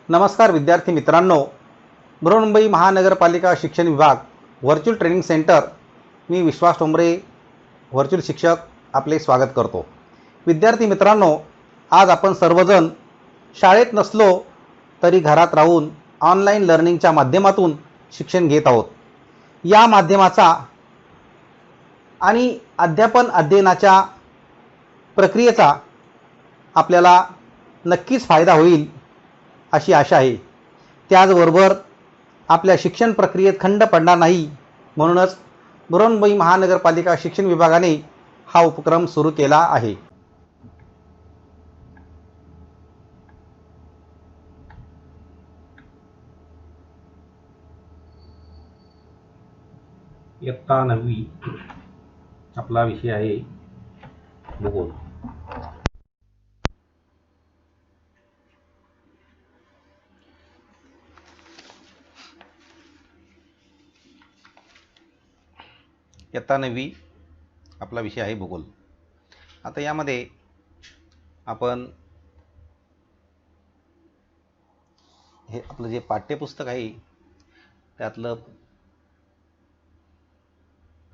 नमस्कार विद्यार्थी मित्रांनो, बृहन्मुंबई महानगरपालिका शिक्षण विभाग व्हर्च्युअल ट्रेनिंग सेंटर, मी विश्वास ठोंबरे व्हर्च्युअल शिक्षक आपले स्वागत करतो। विद्यार्थी मित्रांनो, आज आपण सर्वजण शाळेत नसलो तरी घरात राहून ऑनलाईन लर्निंगच्या माध्यमातून शिक्षण घेत आहोत। या माध्यमाचा आणि अध्यापन अध्ययनाच्या प्रक्रियेचा आपल्याला नक्कीच फायदा होईल अशी आशा आहे। त्याचबरोबर आपल्या शिक्षण प्रक्रियेत खंड पडणार नाही, म्हणूनच बृहन्मुंबई महानगरपालिका शिक्षण विभागाने हा उपक्रम सुरू केला आहे। इयत्ता 9वी आपला विषय आहे भूगोल। इयत्ता 9वी आपला विषय आहे भूगोल। आता यामध्ये आपण हे आपलं जे पाठ्यपुस्तक आहे त्यातलं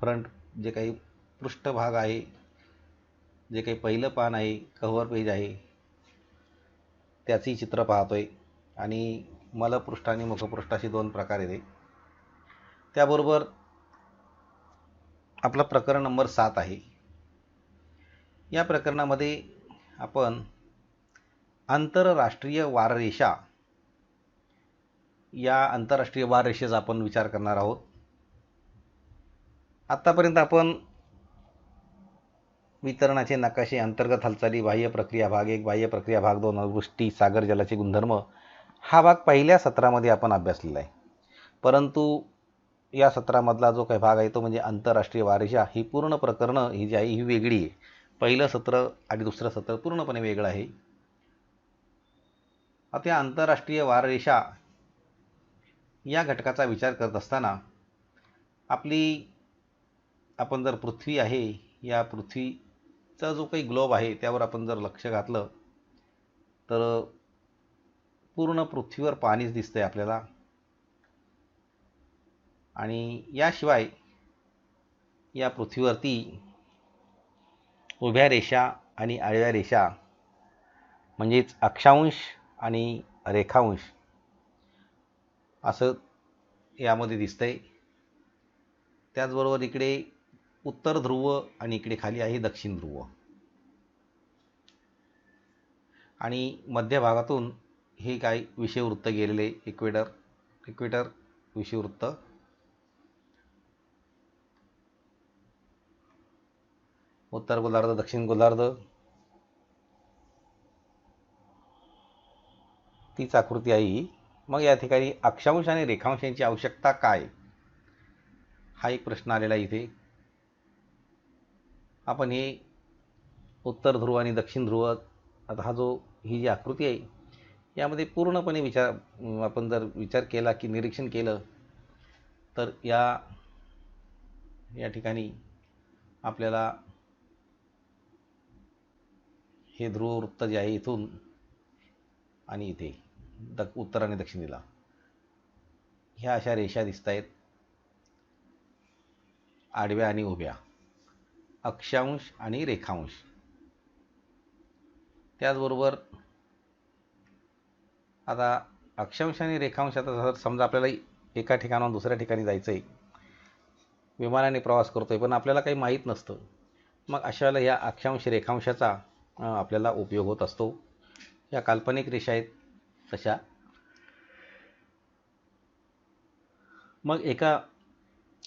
फ्रंट जे काही पृष्ठभाग आहे, जे काही पहिलं पान आहे, कव्हर पेज आहे, त्याची चित्र पाहतोय आणि मलपृष्ठ आणि मुखपृष्ठ अशी दोन प्रकार येते। त्याबरोबर आपला प्रकरण नंबर 7 आहे। या प्रकरणामध्ये आपण आंतरराष्ट्रीय वाररेषा या आंतरराष्ट्रीय वाररेषेचा आपण विचार करणार आहोत। आतापर्यंत आपण वितरणाचे नकाशे, अंतर्गत हालचाली, बाह्य प्रक्रिया भाग 1, बाह्य प्रक्रिया भाग 2, अवृष्टी, सागर जलाचे गुणधर्म हा भाग पहिल्या सत्रामध्ये आपण अभ्यासलेला आहे। परंतु या सत्रामधला जो काही भाग आहे तो म्हणजे आंतरराष्ट्रीय वाररेषा, ही पूर्ण प्रकरणं ही जी आहे ही वेगळी आहे। पहिलं सत्र आणि दुसरं सत्र पूर्णपणे वेगळं आहे। आता आंतरराष्ट्रीय वाररेषा या घटकाचा विचार करत असताना आपण जर पृथ्वी आहे, या पृथ्वीचा जो काही ग्लोब आहे त्यावर आपण जर लक्ष घातलं तर पूर्ण पृथ्वीवर पाणीच दिसतंय आपल्याला। आणि याशिवाय या पृथ्वीवरती उभ्या रेषा आणि आडव्या रेषा म्हणजेच अक्षांश आणि रेखांश असं यामध्ये दिसतंय। त्याचबरोबर इकडे उत्तर ध्रुव आणि इकडे खाली आहे दक्षिण ध्रुव, आणि मध्यभागातून हे काय विषुववृत्त गेलेले इक्वेटर विषुववृत्त, उत्तर गोलार्ध, दक्षिण गोलार्ध, तीच आकृती आहे ही। मग या ठिकाणी अक्षांश आणि रेखांशांची आवश्यकता काय, हा एक प्रश्न आलेला आहे इथे। आपण हे उत्तर ध्रुव आणि दक्षिण ध्रुव, आता ही जी आकृती आहे यामध्ये पूर्णपणे आपण जर विचार केला की निरीक्षण केलं तर या ठिकाणी आपल्याला हे ध्रुववृत्त जे आहे इथून आणि इथे उत्तर आणि दक्षिणेला ह्या अशा रेषा दिसत आहेत, आडव्या आणि उभ्या, अक्षांश आणि रेखांश। त्याचबरोबर आता अक्षांश आणि रेखांश, आता समजा आपल्याला एका ठिकाणाहून दुसऱ्या ठिकाणी जायचं आहे, विमानाने प्रवास करतोय पण आपल्याला काही माहीत नसतं, मग अशा वेळेला या अक्षांश रेखांशाचा आपल्याला उपयोग होत असतो। या काल्पनिक रेषा आहेत तशा। मग एका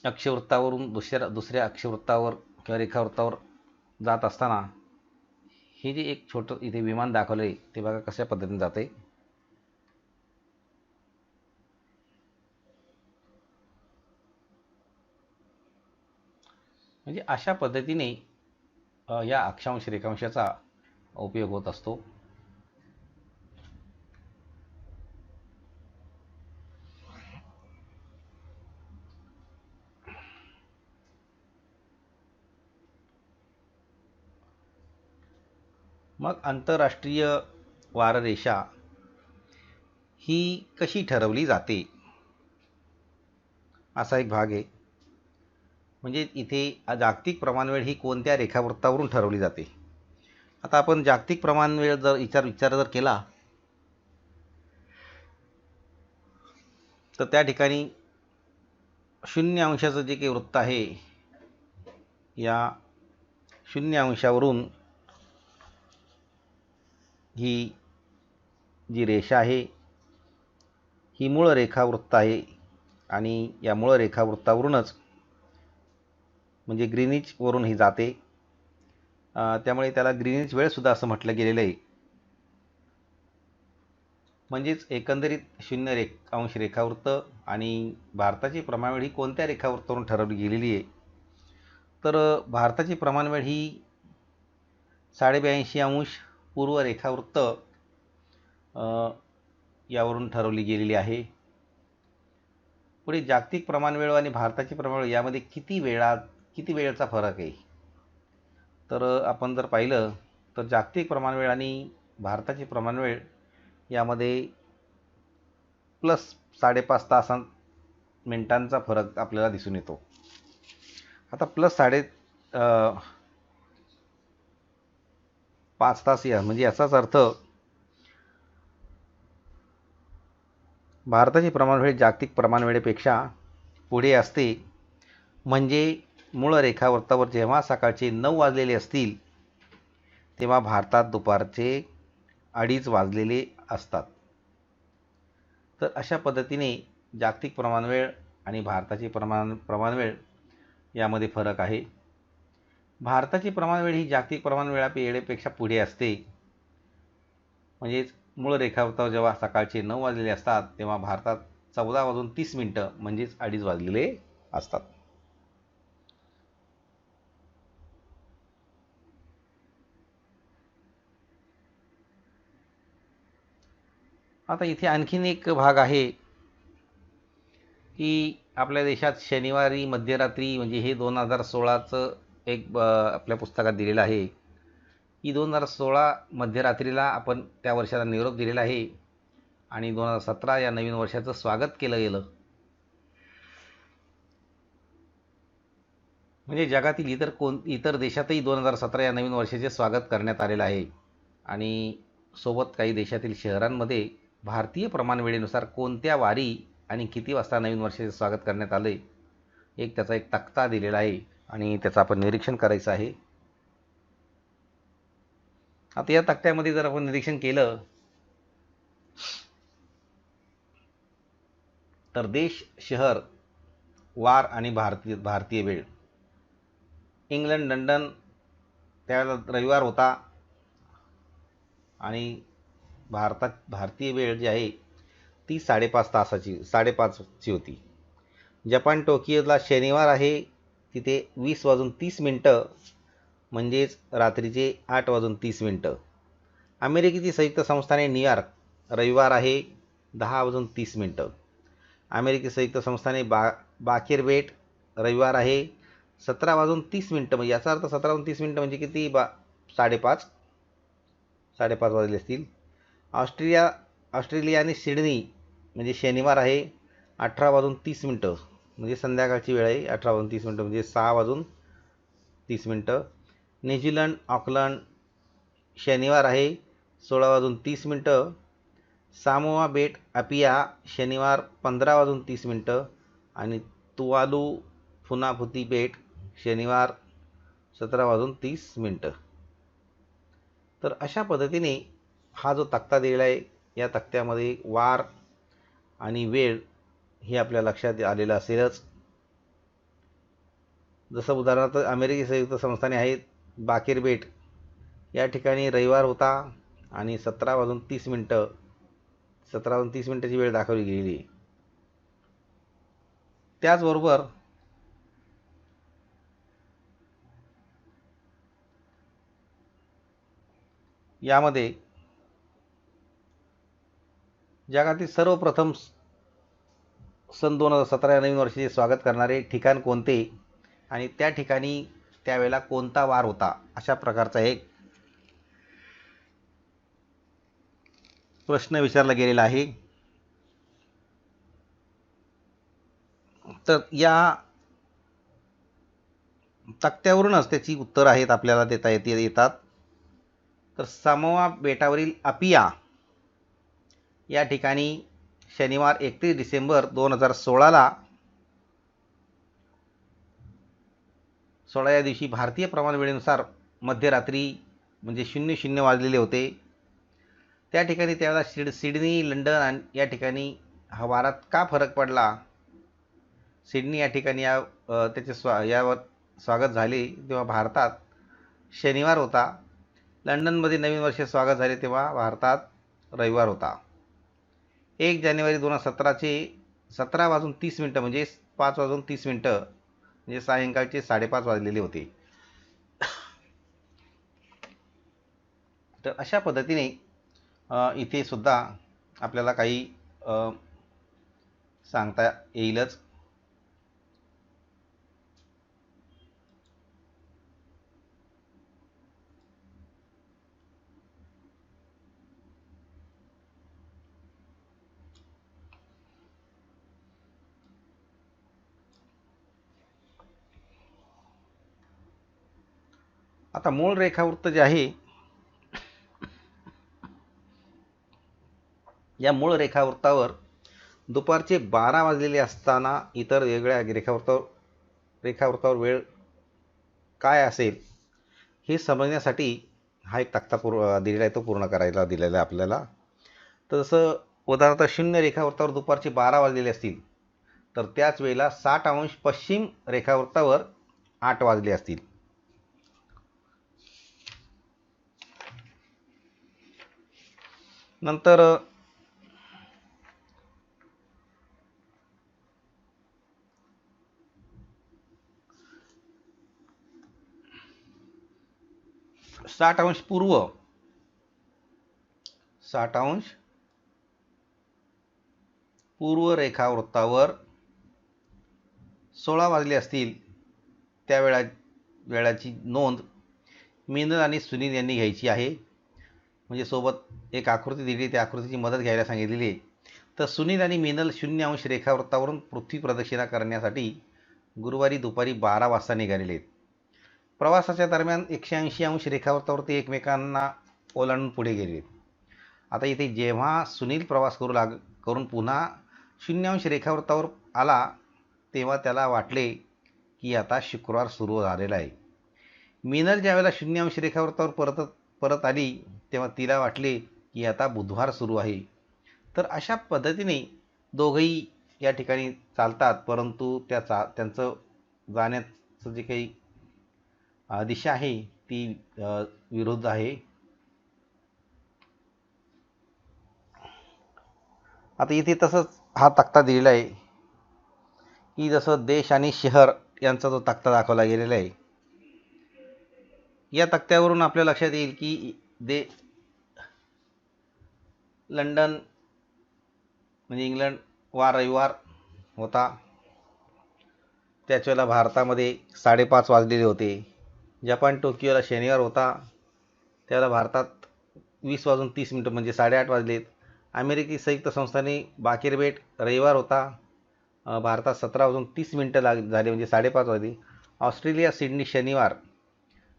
अक्षवृत्तावरून दुसऱ्या अक्षवृत्तावर किंवा रेखावृत्तावर जात असताना हे जे एक छोटं इथे विमान दाखवलं आहे ते बघा कशा पद्धतीने जाते। म्हणजे अशा पद्धतीने या अक्षांश रेखांशाचा उपयोग होत असतो। मग आंतरराष्ट्रीय वाररेषा ही कशी ठरवली जाते, असा एक भाग आहे. म्हणजे इथे जागतिक प्रमाणवेळ ही कोणत्या रेखावृत्तावरून ठरवली जाते. आता आपण जागतिक प्रमाणवेळ जर विचार जर केला तर त्या ठिकाणी 0 अंशाचं जे काही वृत्त आहे, या 0 अंशावरून ही जी रेषा आहे ही मूळ रेखावृत्त आहे आणि या मूळ रेखावृत्तावरूनच म्हणजे ग्रीनिचवरून ही जाते. त्यामुळे त्याला ग्रीनिच वेळसुद्धा असं म्हटलं गेलेलं आहे. म्हणजेच एकंदरीत 0 अंश रेखावृत्त आणि भारताची प्रमाणवेळ ही कोणत्या रेखावृत्तावरून ठरवली गेलेली आहे, तर भारताची प्रमाणवेळ ही 82.5 अंश पूर्व रेखावृत्त यावरून ठरवली गेलेली आहे. पुढे जागतिक प्रमाणवेळ आणि भारताची प्रमाणवेळ यामध्ये किती वेळेचा फरक आहे, तर आपण जर पाहिलं तर जागतिक प्रमाणवेळ आणि भारताची प्रमाणवेळ यामध्ये +5.5 मिनिटांचा फरक आपल्याला दिसून येतो. आता +5.5 तास या म्हणजे याचाच अर्थ भारताची प्रमाणवेळ जागतिक प्रमाणवेळेपेक्षा पुढे असते. म्हणजे मूळ रेखावृत्तावर जेव्हा सकाळचे 9 वाजलेले असतील तेव्हा भारतात दुपारचे 2:30 वाजलेले असतात. तर अशा पद्धतीने जागतिक प्रमाणवेळ आणि भारताची प्रमाणवेळ यामध्ये फरक आहे. भारताची प्रमाणवेळ ही जागतिक वेळेपेक्षा पुढे असते. म्हणजेच मूळ रेखावृत्तावर जेव्हा सकाळचे 9 वाजलेले असतात तेव्हा भारतात 14:30 म्हणजेच 2:30 वाजलेले असतात. आता इथे आणखीन एक भाग आहे की आपल्या देशात शनिवारी मध्यरात्री म्हणजे हे 2016चं एक आपल्या पुस्तकात दिलेलं आहे की 2016 मध्यरात्रीला आपण त्या वर्षाला निरोप दिलेला आहे आणि 2017 या नवीन वर्षाचं स्वागत केलं गेलं. म्हणजे जगातील इतर देशातही 2017 या नवीन वर्षाचे स्वागत करण्यात आलेलं आहे. आणि सोबत काही देशातील शहरांमध्ये भारतीय प्रमाणवेळेनुसार कोणत्या वारी आणि किती वाजता नवीन वर्षाचे स्वागत करण्यात आले त्याचा एक तक्ता दिलेला आहे आणि त्याचं आपण निरीक्षण करायचं आहे. आता या तक्त्यामध्ये जर आपण निरीक्षण केलं तर देश, शहर, वार आणि भारतीय वेळ. इंग्लंड, लंडन त्यावेळेला रविवार होता आणि भारतीय वेळ जी आहे ती 5:30 होती. जपान टोकियोला शनिवार आहे, तिथे 20:30 म्हणजेच रात्रीचे 8:30. अमेरिकेची संयुक्त संस्थाने न्यूयॉर्क रविवार आहे 10:30. अमेरिकी संयुक्त संस्थाने बाकेर बेट रविवार आहे 17:30. म्हणजे याचा अर्थ 17:30 म्हणजे किती 5:30 वाजले असतील. ऑस्ट्रेलिया आणि सिडनी म्हणजे शनिवार आहे 18:30 म्हणजे संध्याकाळची वेळ आहे 18:30 म्हणजे 6:30. न्यूझीलंड ऑकलंड शनिवार आहे 16:30. सामोआ बेट अपिया शनिवार 15:30 आणि तुवालू फुनाफुती बेट शनिवार 17:30. तर अशा पद्धतीने हा जो तक्ता दिलेला आहे या तक्त्यामध्ये वार आणि वेळ हे आपल्या लक्षात आलेलं असेलच. जसं उदाहरणार्थ अमेरिकी संयुक्त संस्थाने आहेत बाकेर बेट या ठिकाणी रविवार होता आणि 17:30 वेळ दाखवली गेलेली. त्याचबरोबर यामध्ये जगातील सर्वप्रथम सन 2017 या नवीन वर्षाचे स्वागत करणारे ठिकाण कोणते आणि त्या ठिकाणी त्यावेळेला कोणता वार होता, अशा प्रकारचा एक प्रश्न विचारला गेलेला आहे. तर या तक्त्यावरूनच त्याची उत्तर आहेत आपल्याला देता येतात. तर सामोआ बेटावरील अपिया या ठिकाणी शनिवार 31 डिसेंबर 2016ला 16 या दिवशी भारतीय प्रमाण वेळेनुसार मध्यरात्री म्हणजे 00 वाजलेले होते. त्या ठिकाणी त्यावेळेला सिडनी लंडन या ठिकाणी हवारात का फरक पडला. सिडनी या ठिकाणी यावर स्वागत झाले तेव्हा भारतात शनिवार होता. लंडनमध्ये नवीन वर्ष स्वागत झाले तेव्हा भारतात रविवार होता. 1 जानेवारी 2017चे 17:30 म्हणजे 5:30 म्हणजे सायंकाळचे 5:30 वाजलेले होते. तर अशा पद्धतीने इथे सुद्धा आपल्याला काही सांगता येईलच. आता मूळ रेखावृत्त जे आहे या मूळ रेखावृत्तावर दुपारचे 12 वाजलेले असताना इतर वेगळ्या रेखावृत्तावर वेळ काय असेल हे समजण्यासाठी हा एक तक्ता दिलेला आहे, तो पूर्ण करायला दिलेला आहे आपल्याला. तर जसं उदाहरणार्थ 0 रेखावृत्तावर दुपारचे 12 वाजलेले असतील तर त्याच वेळेला 60° पश्चिम रेखावृत्तावर 8 वाजले असतील. नंतर 60° पूर्व रेखावृत्तावर 16 वाजले असतील त्या वेळाची नोंद मिनल आणि सुनील यांनी घ्यायची आहे. म्हणजे सोबत एक आकृती दिली, त्या आकृतीची मदत घ्यायला सांगितलेली आहे. तर सुनील आणि मिनल 0° रेखावृत्तावरून पृथ्वी प्रदक्षिणा करण्यासाठी गुरुवारी दुपारी 12 वाजता निघालेले आहेत. प्रवासाच्या दरम्यान 180° रेखावृत्तावर ते एकमेकांना ओलांडून पुढे गेले. आता इथे जेव्हा सुनील प्रवास करून पुन्हा 0° रेखावृत्तावर आला तेव्हा त्याला वाटले की आता शुक्रवार सुरू झालेला आहे. मिनल ज्यावेळेला 0° रेखावृत्तावर परत आली तेव्हा तिला वाटले की आता बुधवार सुरू आहे. तर अशा पद्धतीने दोघंही या ठिकाणी चालतात, परंतु त्यांचं जाण्याचं जे काही दिशा आहे ती विरुद्ध आहे. आता इथे तसंच हा तक्ता दिलेला आहे की जसं देश आणि शहर यांचा जो तक्ता दाखवला गेलेला आहे. या तक्त्यावरून आपल्या लक्षात येईल की लंडन म्हणजे इंग्लंड वार रविवार होता. त्याच वेळेला भारतामध्ये 5:30 वाजलेले होते. जपान टोकियोला शनिवार होता, त्याला भारतात 20:30 म्हणजे 8:30 वाजलेत. अमेरिकी संयुक्त संस्थाने बाकेर बेट रविवार होता, भारतात 17:30 झाले म्हणजे 5:30 वाजले. ऑस्ट्रेलिया सिडनी शनिवार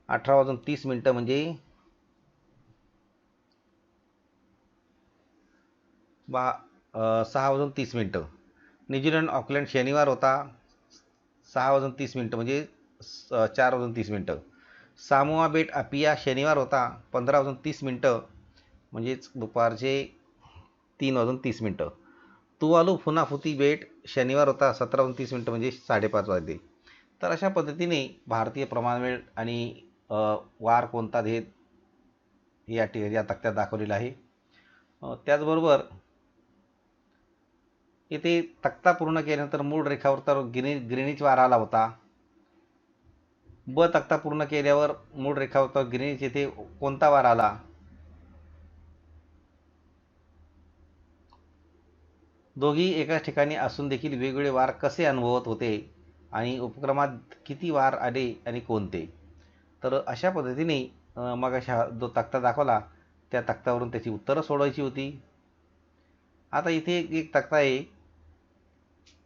18:30 म्हणजे 6:30. न्यूझीलंड ऑकलंड शनिवार होता, 6:30 म्हणजे 4:30. सामोआ बेट अपिया शनिवार होता, 15:30 म्हणजेच दुपारचे 3:30. तुवालू फुनाफुती बेट शनिवार होता, 17:30 म्हणजे 5:30 वाजले. तर अशा पद्धतीने भारतीय प्रमाणवेळ आणि वार कोणता हे या तक्त्यात दाखवलेलं आहे. त्याचबरोबर येथे तक्ता पूर्ण केल्यानंतर मूळ रेखावृत्तावर ग्रीनिच वार आला होता. तक्ता पूर्ण केल्यावर मूळ रेखावृत्तावर ग्रीनिच येथे कोणता वार आला. दोघी एकाच ठिकाणी असून देखील वेगवेगळे वार कसे अनुभवत होते आणि उपक्रमात किती वार आले आणि कोणते. तर अशा पद्धतीने मग जो तक्ता दाखवला त्या तक्त्यावरून त्याची उत्तरं सोडवायची होती. आता इथे एक तक्ता आहे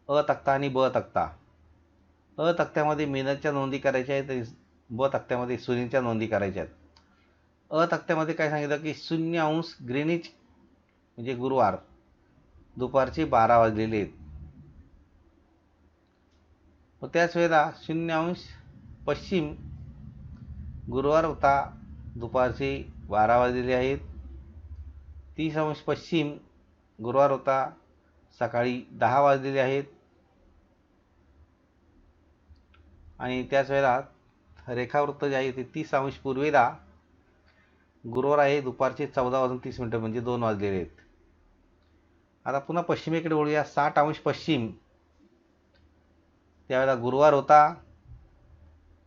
अ तक्ता आणि ब तक्ता. अ तक्त्यामध्ये मिनिटच्या नोंदी करायच्या आहेत आणि ब तक्त्यामध्ये सुनीलच्या नोंदी करायच्या आहेत. अ तक्त्यामध्ये काय सांगितलं की 0° ग्रीनिच म्हणजे गुरुवार दुपारचे 12 वाजलेले आहेत. व त्याच वेळेला 0° पश्चिम गुरुवार होता दुपारचे 12 वाजलेले आहेत. 30° पश्चिम गुरुवार होता सकाळी 10 वाजलेले आहेत. आणि त्याच वेळेला रेखावृत्त जे आहे ते 30° पूर्वेला गुरुवार आहे दुपारचे 14:30 म्हणजे 2 वाजलेले आहेत. आता पुन्हा पश्चिमेकडे वळूया. 60° पश्चिम त्यावेळेला गुरुवार होता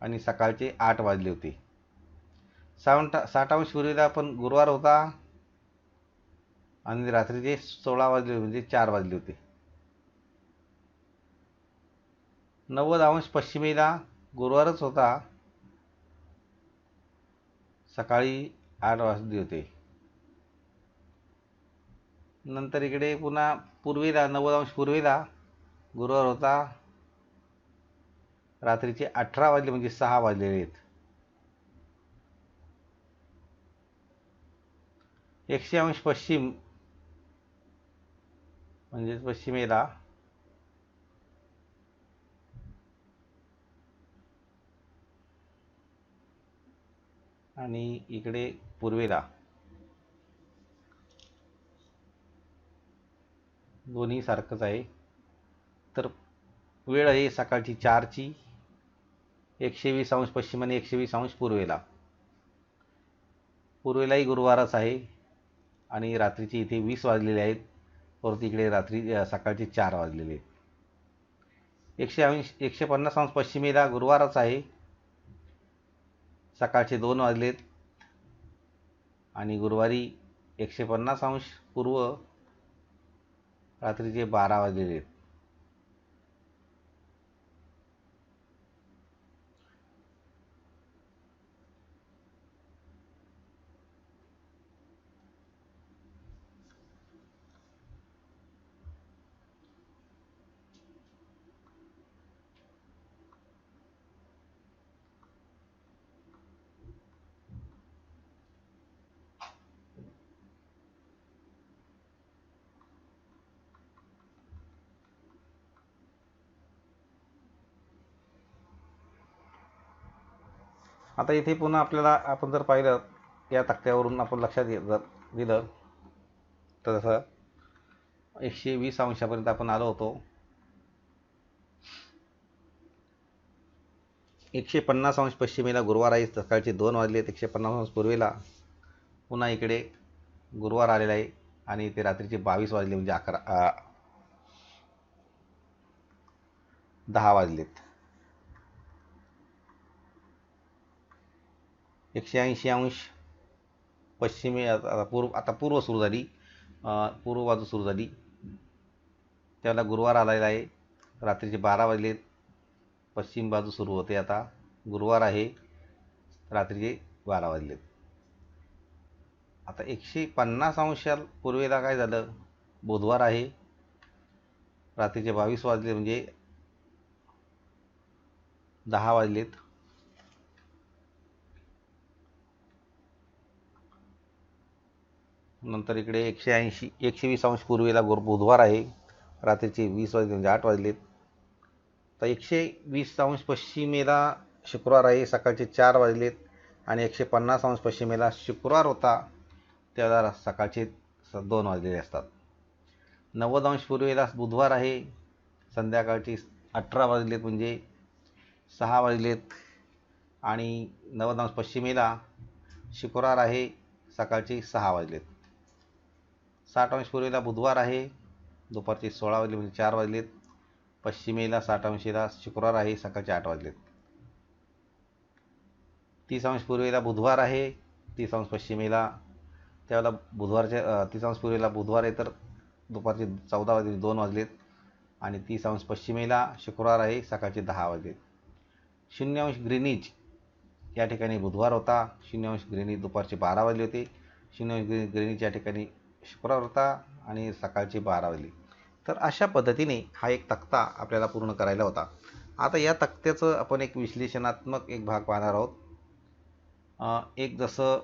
आणि सकाळचे 8 वाजले होते. 60° पूर्वेला पण गुरुवार होता आणि रात्रीचे 16 वाजले म्हणजे 4 वाजले होते. 90° पश्चिमेला गुरुवारच होता सकाळी 8 वाजले होते. नंतर इकडे पुन्हा पूर्वेला 90° पूर्वेला गुरुवार होता रात्रीचे 18 वाजले म्हणजे 6 वाजलेले आहेत. 100° पश्चिम म्हणजे पश्चिमेला आणि इकडे पूर्वेला दोन्ही सारखंच आहे. तर वेळ आहे सकाळची 4ची. 120° पश्चिम आणि 120° पूर्वेला. पूर्वेलाही गुरुवारच आहे आणि रात्रीचे इथे 20 वाजलेले आहेत. परत इकडे रात्री सकाळचे 4 वाजलेले आहेत. 150° पश्चिमेला गुरुवारच आहे सकाळचे 2 वाजलेत आणि गुरुवारी 150° पूर्व रात्रीचे 12 वाजलेले आहेत. आता इथे पुन्हा आपल्याला आपण जर पाहिलं या तक्त्यावरून आपण लक्षात जर दिलं तर जसं 120° आपण आलो होतो. 150° पश्चिमेला गुरुवार आहे सकाळचे 2 वाजले. 150° पूर्वेला पुन्हा इकडे गुरुवार आलेला आहे आणि ते रात्रीचे 22 वाजले म्हणजे 10 वाजलेत. 180° पश्चिमे आता पूर्व सुरू झाली. पूर्व बाजू सुरू झाली त्याला गुरुवार आलेला आहे रात्रीचे 12 वाजलेत. पश्चिम बाजू सुरू होते आता गुरुवार आहे रात्रीचे 12 वाजलेत. आता 150° पूर्वेला काय झालं बुधवार आहे रात्रीचे 22 वाजले म्हणजे 10 वाजलेत. नंतर इकडे 120° पूर्वेला बुधवार आहे रात्रीचे 20 वाजले म्हणजे 8 वाजलेत. तर 120° पश्चिमेला शुक्रवार आहे सकाळचे 4 वाजलेत आणि 150° पश्चिमेला शुक्रवार होता त्याला सकाळचे 2 वाजलेले असतात. 90° पूर्वेला बुधवार आहे संध्याकाळचे 18 वाजलेत म्हणजे 6 वाजलेत आणि 90° पश्चिमेला शुक्रवार आहे सकाळचे 6 वाजलेत. 60° पूर्वेला बुधवार आहे दुपारचे 16 वाजले म्हणजे 4 वाजलेत. पश्चिमेला 60°ला शुक्रवार आहे सकाळचे 8 वाजलेत. 30° पूर्वेला बुधवार आहे 30° पश्चिमेला त्यावेळेला बुधवारच्या 30° पूर्वेला बुधवार आहे तर दुपारचे 14 वाजले 2 वाजलेत आणि 30° पश्चिमेला शुक्रवार आहे सकाळचे 10 वाजलेत. 0° ग्रीनिच या ठिकाणी बुधवार होता. 0° ग्रीनिच दुपारचे 12 वाजले होते. 0° ग्रीनिच या ठिकाणी शुक्रवार होता आणि सकाळचे 12 वाजले. तर अशा पद्धतीने हा एक तक्ता आपल्याला पूर्ण करायला होता. आता या तक्त्याचं आपण एक विश्लेषणात्मक एक भाग पाहणार आहोत. एक जसं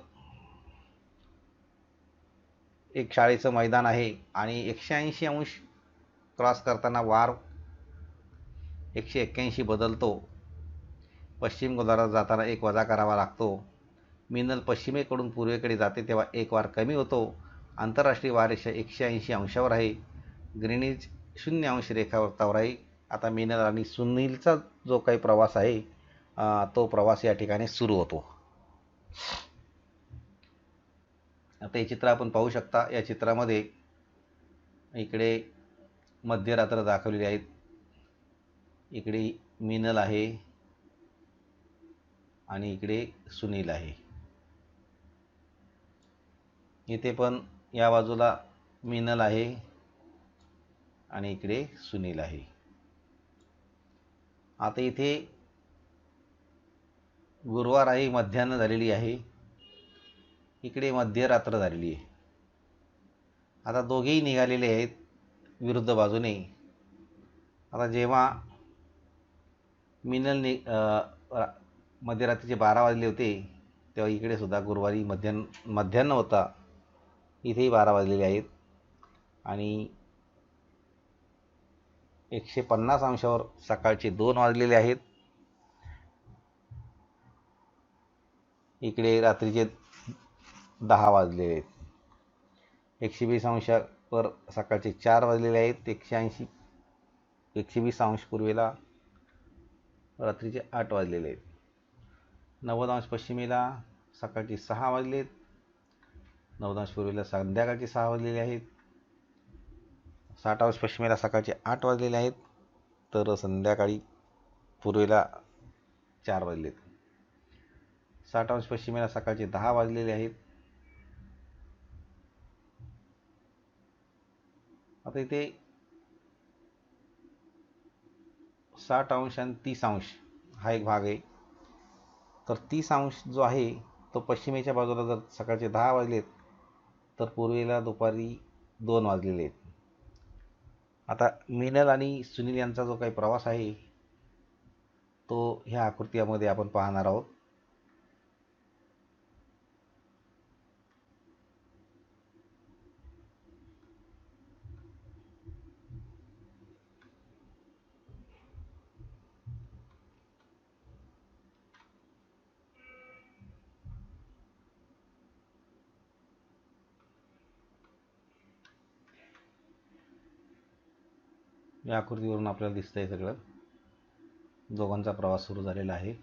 एक शाळेचं मैदान आहे आणि 180 अंश क्रॉस करताना वार 181 बदलतो. पश्चिम गोलार्धात जाताना एक वजा करावा लागतो. मिनल पश्चिमेकडून पूर्वेकडे जाते तेव्हा एक वार कमी होतो. आंतरराष्ट्रीय वाररेषा 180 अंशावर आहे. ग्रीनिच 0 अंश रेखावृत्तावर आहे. आता मिनल आणि सुनीलचा जो काही प्रवास आहे तो प्रवास या ठिकाणी सुरू होतो. आता हे चित्र आपण पाहू शकता. या चित्रामध्ये इकडे मध्यरात्र दाखवलेली आहेत. इकडे मिनल आहे आणि इकडे सुनील आहे. इथे पण या बाजूला मिनल आहे आणि इकडे सुनील आहे. आता इथे गुरुवार आहे, मध्यान्ह झालेली आहे. इकडे मध्यरात्र झालेली आहे. आता दोघेही निघालेले आहेत विरुद्ध बाजूने. आता जेव्हा मिनल मध्यरात्रीचे 12 वाजले होते तेव्हा इकडे सुद्धा गुरुवारी मध्यान्ह होता. इथेही 12 वाजलेले आहेत आणि 150 अंशावर सकाळचे 2 वाजलेले आहेत. इकडे रात्रीचे 10 वाजलेले आहेत. 120 अंशावर सकाळचे 4 वाजलेले आहेत. 120 अंश पूर्वेला रात्रीचे 8 वाजलेले आहेत. 90 अंश पश्चिमेला सकाळचे 6 वाजलेत. 90 अंश पूर्वेला संध्याकाळचे 6 वाजलेले आहेत. 60 अंश पश्चिमेला सकाळचे 8 वाजलेले आहेत. तर संध्याकाळी पूर्वेला 4 वाजलेत. 60 अंश पश्चिमेला सकाळचे 10 वाजलेले आहेत. आता इथे 60 अंश आणि 30 अंश हा एक भाग आहे. तर 30 अंश जो आहे तो पश्चिमेच्या बाजूला जर सकाळचे 10 वाजलेत तर पूर्वेला दुपारी 2 वाजलेले आहेत. आता मिनल आणि सुनील यांचा जो काही प्रवास आहे तो ह्या आकृतीमध्ये आपण पाहणार आहोत. या आकृतीवरून आपल्याला दिसतंय सगळं दोघांचा प्रवास सुरू झालेला आहे.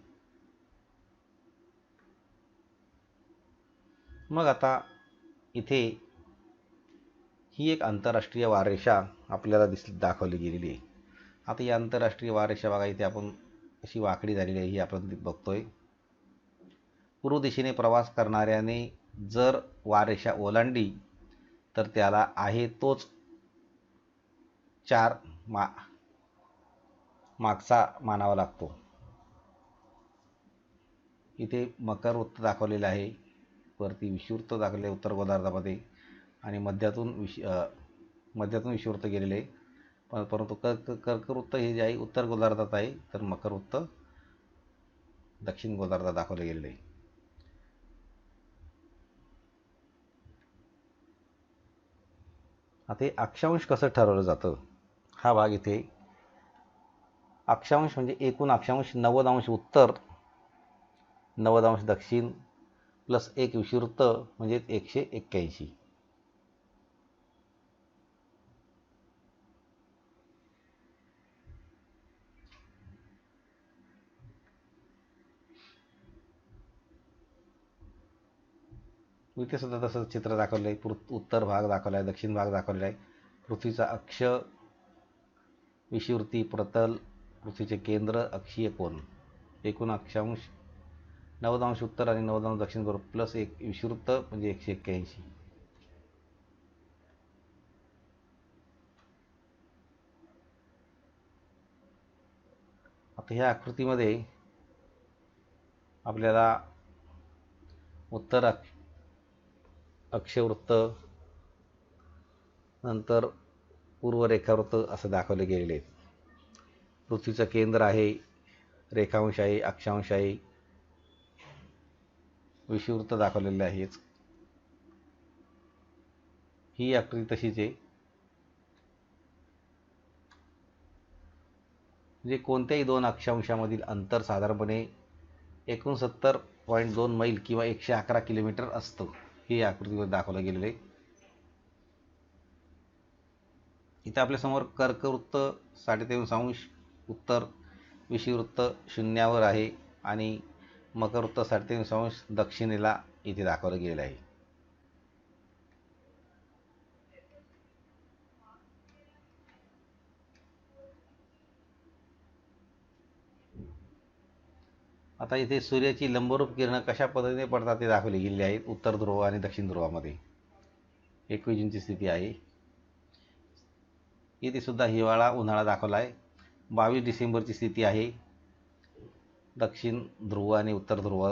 मग आता इथे ही एक आंतरराष्ट्रीय वाररेषा आपल्याला दाखवली गेलेली आहे. आता ही आंतरराष्ट्रीय वाररेषा बघा, इथे आपण अशी वाकडी झालेली आहे ही आपण बघतोय. पूर्व दिशेने प्रवास करणाऱ्याने जर वाररेषा ओलांडली तर त्याला आहे तोच 4 मागचा मानावा लागतो. इथे मकर वृत्त दाखवलेलं आहे, वरती विषुववृत्त दाखवले उत्तर गोलार्धामध्ये आणि मध्यातून विषुववृत्त गेलेले आहे. परंतु कर्कवृत्त हे जे आहे उत्तर गोलार्धात आहे, तर मकरवृत्त दक्षिण गोलार्धात दाखवले गेलेले आहे. आता हे अक्षांश कसं ठरवलं जातं हा भाग इथे. अक्षांश म्हणजे एकूण अक्षांश 90 अंश उत्तर, 90 अंश दक्षिण प्लस 1 विषुववृत्त म्हणजे 181. इथे सुद्धा तसं चित्र दाखवलं आहे. उत्तर भाग दाखवला आहे, दक्षिण भाग दाखवलेला आहे. पृथ्वीचा अक्ष, विषुववृत्ती, प्रतल, पृथ्वीचे केंद्र, अक्षीय कोन, एकूण अक्षांश 90 अंश उत्तर आणि 90 अंश दक्षिण बरोबर प्लस 1 विषुववृत्त म्हणजे 181. आता ह्या आकृतीमध्ये आपल्याला उत्तर अक्षवृत्त, नंतर पूर्व रेखावृत्त असं दाखवले गेलेले आहेत. पृथ्वीचं केंद्र आहे, रेखांश आहे, अक्षांश आहे, विषुववृत्त दाखवलेले आहेच. ही आकृती तशीच आहे. म्हणजे कोणत्याही दोन अक्षांशामधील अंतर साधारणपणे 69.2 मैल किंवा 111 किलोमीटर असतं. हे आकृतीवर दाखवलं गेलेलं आहे. इथं आपल्यासमोर कर्कवृत्त 23.5 उत्तर, विषुववृत्त शून्यावर आहे आणि मकरवृत्त 23.5 दक्षिणेला इथे दाखवलं गेलेलं आहे. आता इथे सूर्याची लंबरूप किरणं कशा पद्धतीने पडतात ते दाखवले गेलेले आहेत. उत्तर ध्रुव आणि दक्षिण ध्रुवामध्ये 21 जूनची स्थिती आहे. इथे सुद्धा हिवाळा उन्हाळा दाखवला आहे. 22 डिसेंबरची स्थिती आहे दक्षिण ध्रुव आणि उत्तर ध्रुव.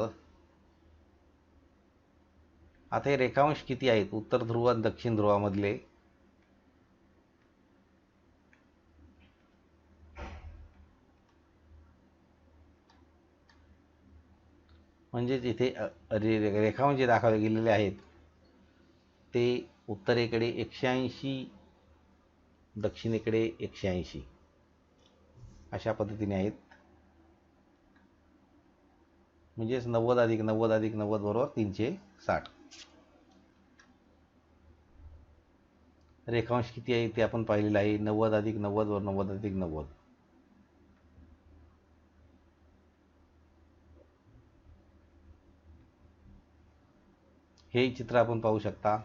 आता हे रेखांश किती आहेत उत्तर ध्रुव आणि दक्षिण ध्रुवामधले? म्हणजेच इथे रेखांश जे दाखवले गेलेले आहेत ते उत्तरेकडे 180, दक्षिणेकडे 180 अशा पद्धतीने आहेत. म्हणजेच 90 अधिक 90 अधिक 90 बरोबर 360. रेखांश किती आहे ते आपण पाहिलेलं आहे. 90 अधिक 90 वर 90 अधिक 90. हे चित्र आपण पाहू शकता.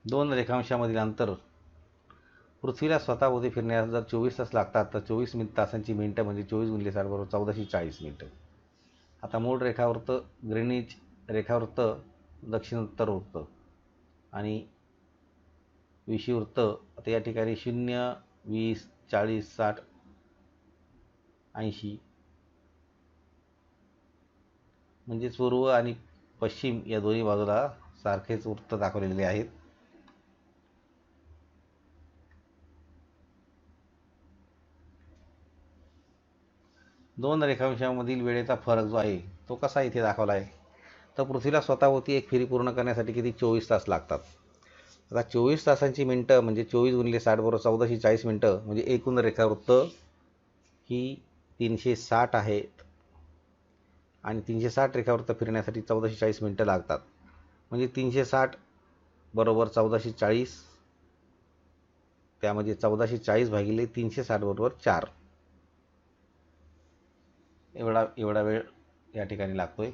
दोन रेखांशामधील अंतर पृथ्वीला स्वतःभोवती फिरण्यास जर 24 तास लागतात तर 24 तासांची मिनिटं म्हणजे 24 गुणिले 60 बरोबर 1440 मिनिटं. आता मूळ रेखावृत्त ग्रीनिच रेखावृत्त, दक्षिण उत्तर वृत्त आणि विषुववृत्त. आता या ठिकाणी 0, 20, 40, 60, 80 म्हणजे पूर्व आणि पश्चिम या दोन्ही बाजूला सारखेच वृत्त दाखवलेले आहेत. दोन रेखांशांमधील वेळेचा फरक जो आहे तो कसा इथे दाखवला आहे तर पृथ्वीला स्वतःभोवती एक फेरी पूर्ण करण्यासाठी किती 24 तास लागतात. आता 24 तासांची मिनटं म्हणजे 24 गुणिले 60 बरोबर 1440 मिनटं म्हणजे एकूण रेखावृत्त ही 360 आहेत आणि 360 रेखावृत्त फिरण्यासाठी 1440 मिनटं लागतात. म्हणजे 360 बरोबर 1440, त्यामध्ये 1440 भागिले 360 बरोबर 4 एवढा वेळ या ठिकाणी लागतोय.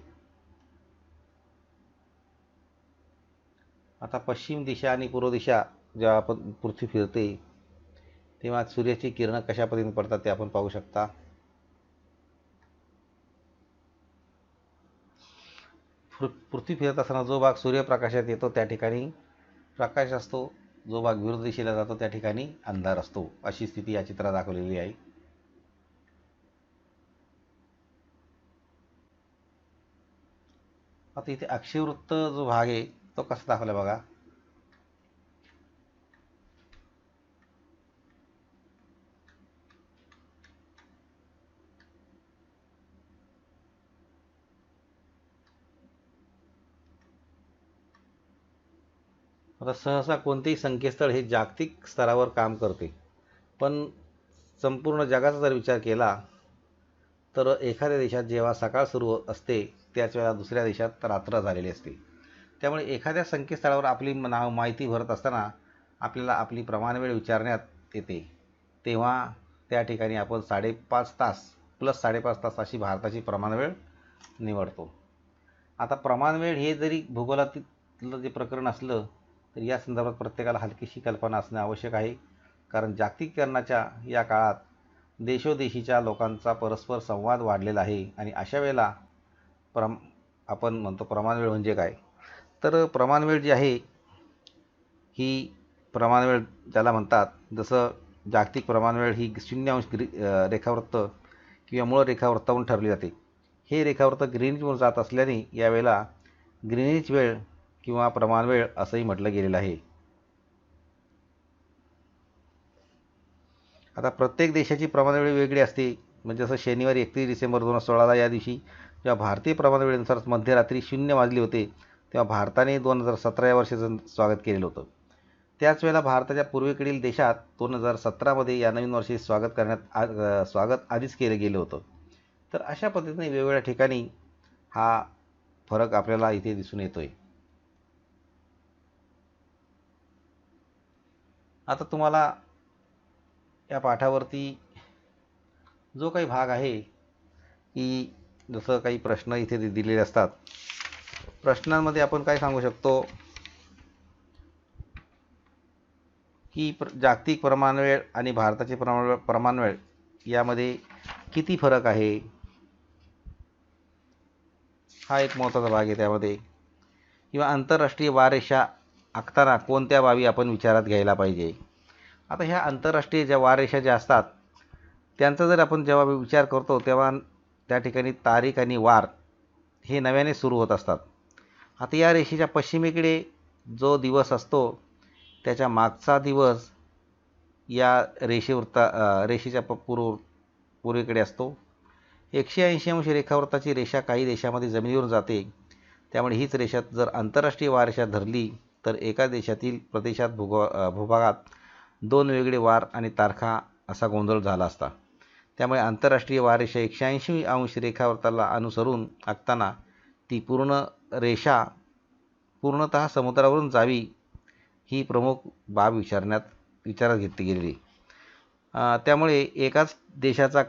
आता पश्चिम दिशा आणि पूर्व दिशा जेव्हा आपण पृथ्वी फिरते तेव्हा सूर्याची किरणं कशा पद्धतीने पडतात ते आपण पाहू शकता. पृथ्वी फिरत असताना जो भाग सूर्यप्रकाशात येतो त्या ठिकाणी प्रकाश असतो, जो भाग विरुद्ध दिशेला जातो त्या ठिकाणी अंधार असतो. अशी स्थिती या चित्रात दाखवलेली आहे. आता इथे अक्षवृत्त जो भाग आहे तो कसा दाखवला बघा. आता सहसा कोणतेही संकेतस्थळ हे जागतिक स्तरावर काम करते, पण संपूर्ण जगाचा जर विचार केला तर एखाद्या देशात जेव्हा सकाळ सुरू असते त्याच वेळा दुसऱ्या देशात रात्र झालेली असते. त्यामुळे एखाद्या संकेतस्थळावर आपली माहिती भरत असताना आपल्याला आपली प्रमाणवेळ विचारण्यात येते, तेव्हा त्या ठिकाणी आपण 5.5 तास प्लस 5.5 तास अशी भारताची प्रमाणवेळ निवडतो. आता प्रमाणवेळ हे जरी भूगोलातलं जे प्रकरण असलं तर या संदर्भात प्रत्येकाला हलकीशी कल्पना असणे आवश्यक आहे. कारण जागतिकीकरणाच्या या काळात देशोदेशीच्या लोकांचा परस्पर संवाद वाढलेला आहे आणि अशा वेळेला आपण म्हणतो प्रमाणवेळ म्हणजे काय. तर प्रमाणवेळ जी आहे ही प्रमाणवेळ ज्याला म्हणतात, जसं जागतिक प्रमाणवेळ ही 0 रेखावृत्त किंवा मूळ रेखावृत्तावरून ठरली जाते. हे रेखावृत्त ग्रीनिचवर जात असल्याने यावेळेला ग्रीनिच वेळ किंवा प्रमाणवेळ असंही म्हटलं गेलेलं आहे. आता प्रत्येक देशाची प्रमाणवेळ वेगळी असते. म्हणजे जसं शनिवारी 31 डिसेंबर 2016ला या दिवशी जेव्हा भारतीय प्रमाणवेळेनुसार मध्यरात्री 0 वाजले होते, तेव्हा भारताने 2017 या वर्षाचं स्वागत केलेलं होतं. त्याच वेळेला भारताच्या पूर्वेकडील देशात 2017मध्ये या नवीन वर्षाचे स्वागत आधीच केलं गेलं होतं. तर अशा पद्धतीने वेगवेगळ्या ठिकाणी हा फरक आपल्याला इथे दिसून येतोय. आता तुम्हाला या पाठावरती जो काही भाग आहे की जसं काही प्रश्न इथे दिलेले असतात, प्रश्नांमध्ये आपण काय सांगू शकतो की जागतिक प्रमाणवेळ आणि भारताची प्रमाणवेळ यामध्ये किती फरक आहे, हा एक महत्त्वाचा भाग आहे त्यामध्ये. किंवा आंतरराष्ट्रीय वाररेषा आखताना कोणत्या बाबी आपण विचारात घ्यायला पाहिजे. आता ह्या आंतरराष्ट्रीय ज्या वाररेषा ज्या असतात त्यांचा जर आपण जेव्हा विचार करतो तेव्हा त्या ठिकाणी तारीख आणि वार हे नव्याने सुरू होत असतात. आता या रेषेच्या पश्चिमेकडे जो दिवस असतो त्याच्या मागचा दिवस या रेषेच्या पूर्वेकडे असतो. 180 अंश रेखावृत्ताची रेषा काही देशामध्ये जमिनीवरून जाते. त्यामुळे हीच रेषा जर आंतरराष्ट्रीय वाररेषा धरली तर एका देशातील प्रदेशात भूभागात 2 वेगळे वार आणि तारखा असा गोंधळ झाला असता. त्यामुळे आंतरराष्ट्रीय वाररेषा 180 अंश रेखावृत्ताला अनुसरून आखताना ती पूर्ण रेषा पूर्णतः समुद्रावरून जावी ही प्रमुख बाब विचारात घेतली गेलेली. त्यामुळे एकाच देशाचा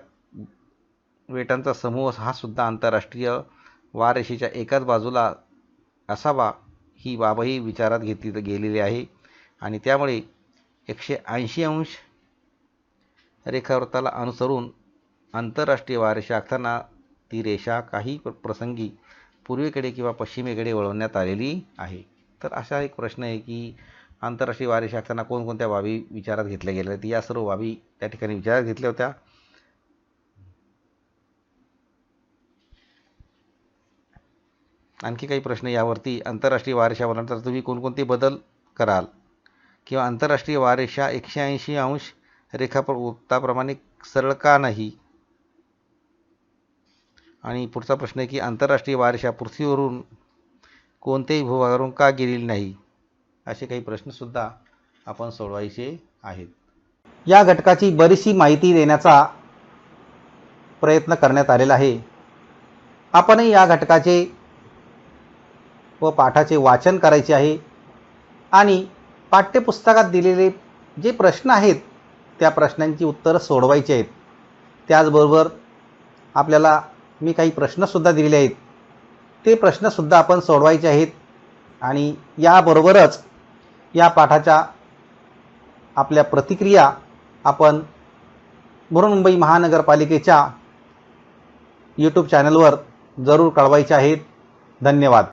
बेटांचा समूह हा सुद्धा आंतरराष्ट्रीय वाररेषेच्या एकाच बाजूला असावा ही बाबही विचारात घेतली गेलेली आहे. आणि त्यामुळे 180 अंश रेखावृत्ताला अनुसरून आंतरराष्ट्रीय वाररेषा आखताना ती रेषा काही प्रसंगी पूर्वेकडे किंवा पश्चिमेकडे वळवण्यात आलेली आहे. तर असा एक प्रश्न आहे की आंतरराष्ट्रीय वाररेषा आखताना कोणकोणत्या बाबी विचारात घेतल्या गेल्या आहेत. या सर्व बाबी त्या ठिकाणी विचारात घेतल्या होत्या. आणखी काही प्रश्न यावरती, आंतरराष्ट्रीय वाररेषा बनवल्यानंतर तुम्ही कोणकोणते बदल कराल, किंवा आंतरराष्ट्रीय वाररेषा 180 अंश रेखावृत्ताप्रमाणे सरळ का नाही. आणि पुढचा प्रश्न आहे की आंतरराष्ट्रीय वाररेषा पृथ्वीवरून कोणत्याही भूभागावरून का गेलेली नाही. असे काही प्रश्नसुद्धा आपण सोडवायचे आहेत. या घटकाची बरीचशी माहिती देण्याचा प्रयत्न करण्यात आलेला आहे. आपणही या घटकाचे व पाठाचे वाचन करायचे आहे आणि पाठ्यपुस्तकात दिलेले जे प्रश्न आहेत त्या प्रश्नांची उत्तरं सोडवायची आहेत. त्याचबरोबर आपल्याला मी काही प्रश्नसुद्धा दिलेले आहेत, ते प्रश्नसुद्धा आपण सोडवायचे आहेत. आणि याबरोबरच या पाठाच्या आपल्या प्रतिक्रिया आपण बृहन्मुंबई महानगरपालिकेच्या यूट्यूब चॅनलवर जरूर कळवायच्या आहेत. धन्यवाद.